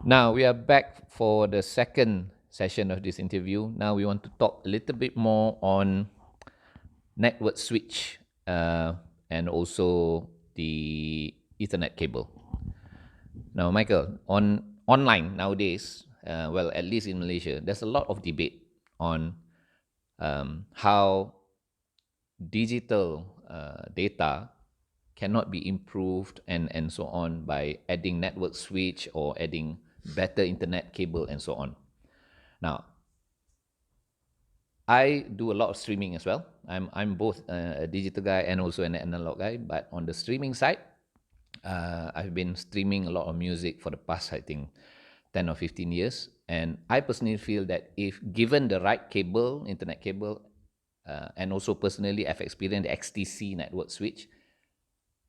Now we are back for the second session of this interview. Now we want to talk a little bit more on network switch and also the Ethernet cable. Now, Michael, on online nowadays, well, at least in Malaysia, there's a lot of debate on how digital data cannot be improved and so on by adding network switch or adding better internet cable and so on. Now, I do a lot of streaming as well. I'm both a digital guy and also an analog guy. But on the streaming side, I've been streaming a lot of music for the past, I think, 10 or 15 years. And I personally feel that if given the right cable, internet cable, and also personally, I've experienced the XTC network switch,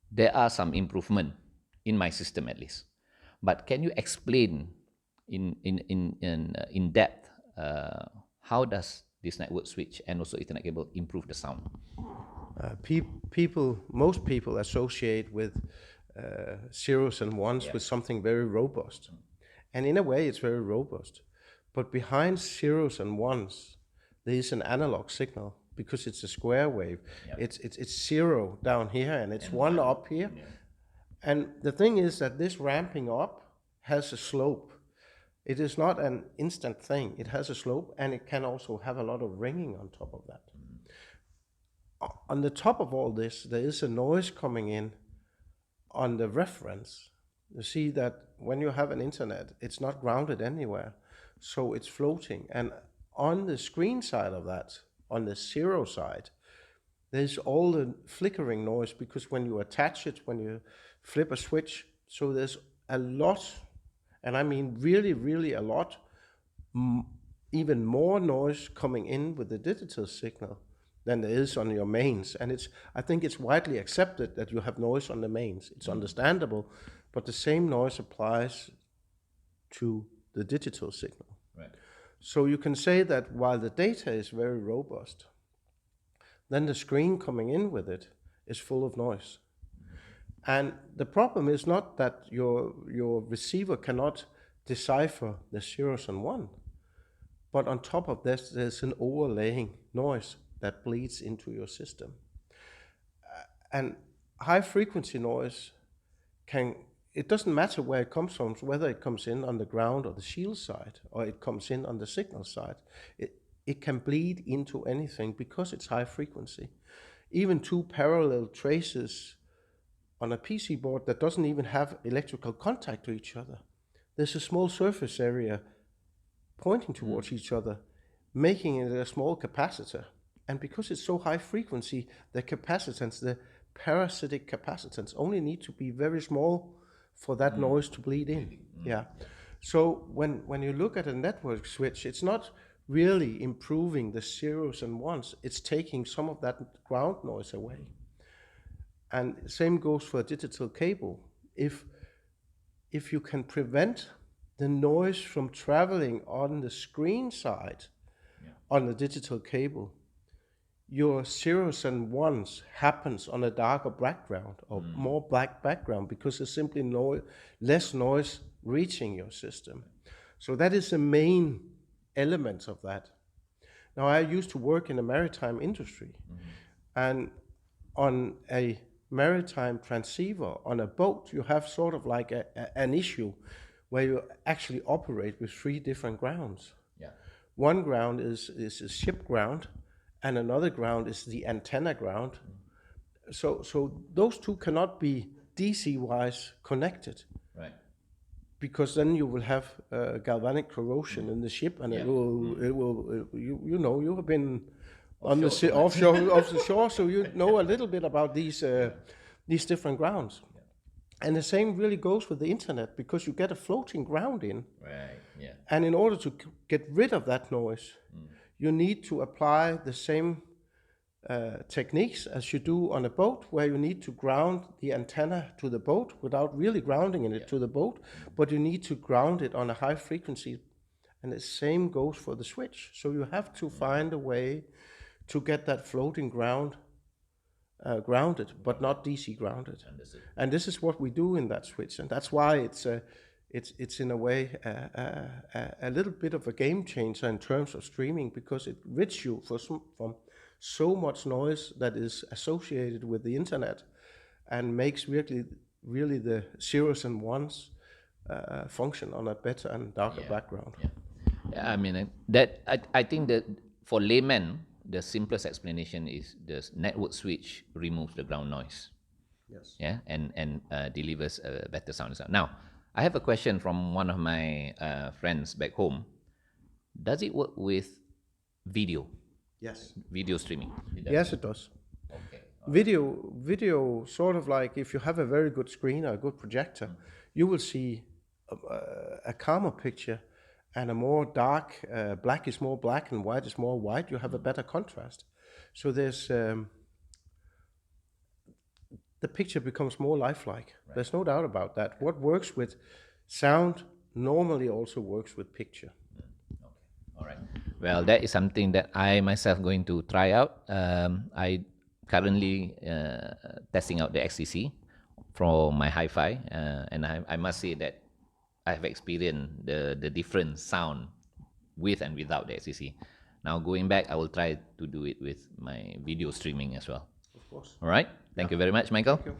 there are some improvement in my system at least. But can you explain in depth how does this network switch and also Ethernet cable improve the sound? Most people associate with zeros and ones with something very robust. And in a way, it's very robust. But behind zeros and ones, there is an analog signal because it's a square wave. It's zero down here and it's one up here. And the thing is that this ramping up has a slope. It is not an instant thing. It has a slope, and it can also have a lot of ringing on top of that. On the top of all this, there is a noise coming in on the reference. You see that when you have an internet, it's not grounded anywhere, so it's floating. And on the screen side of that, on the zero side, there's all the flickering noise, because when you attach it, when you flip a switch, so there's a lot, and I mean really, really a lot, even more noise coming in with the digital signal than there is on your mains. And I think it's widely accepted that you have noise on the mains. It's understandable, but the same noise applies to the digital signal. Right. So you can say that while the data is very robust, then the screen coming in with it is full of noise. And the problem is not that your receiver cannot decipher the zeros and one, but on top of this, there's an overlaying noise that bleeds into your system. And high frequency noise it doesn't matter where it comes from, whether it comes in on the ground or the shield side, or it comes in on the signal side. It can bleed into anything because it's high frequency. Even two parallel traces on a PC board that doesn't even have electrical contact to each other, there's a small surface area pointing towards each other, making it a small capacitor. And because it's so high frequency, the capacitance, the parasitic capacitance, only need to be very small for that noise to bleed in. Yeah. So when you look at a network switch, it's not really improving the zeros and ones. It's taking some of that ground noise away. And same goes for a digital cable. If you can prevent the noise from traveling on the screen side on the digital cable, your zeros and ones happens on a darker background or more black background, because there's simply less noise reaching your system. So that is the main element of that. Now, I used to work in the maritime industry, and on a maritime transceiver on a boat, you have sort of like an issue where you actually operate with three different grounds. One ground is a ship ground, and another ground is the antenna ground. So those two cannot be DC-wise connected. Right. Because then you will have galvanic corrosion in the ship, and it will you have been on the offshore off the shore, so you know a little bit about these different grounds. And the same really goes with the internet, because you get a floating ground in. Right. Yeah. And in order to get rid of that noise, you need to apply the same techniques as you do on a boat, where you need to ground the antenna to the boat without really grounding it to the boat, but you need to ground it on a high frequency. And the same goes for the switch. So you have to find a way to get that floating ground grounded, but not DC grounded. And this is what we do in that switch, and that's why it's in a way a little bit of a game changer in terms of streaming, because it rids you from so much noise that is associated with the internet, and makes really the zeros and ones function on a better and darker background. Yeah, I mean I think that for laymen, the simplest explanation is the network switch removes the ground noise. Yes. Yeah, and delivers a better sound. Now, I have a question from one of my friends back home. Does it work with video? Yes. Video streaming? Yes, it does. Okay. Video, sort of like if you have a very good screen or a good projector, you will see a calmer picture, and a more dark, black is more black and white is more white. You have a better contrast. So there's the picture becomes more lifelike. Right. There's no doubt about that. What works with sound normally also works with picture. Okay. All right. Well, that is something that I myself going to try out. I currently testing out the XCC from my hi-fi, and I must say that I have experienced the different sound with and without the XCC. Now going back, I will try to do it with my video streaming as well. Of course. All right. Thank you very much, Michael. Thank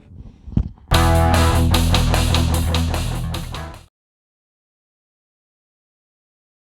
you.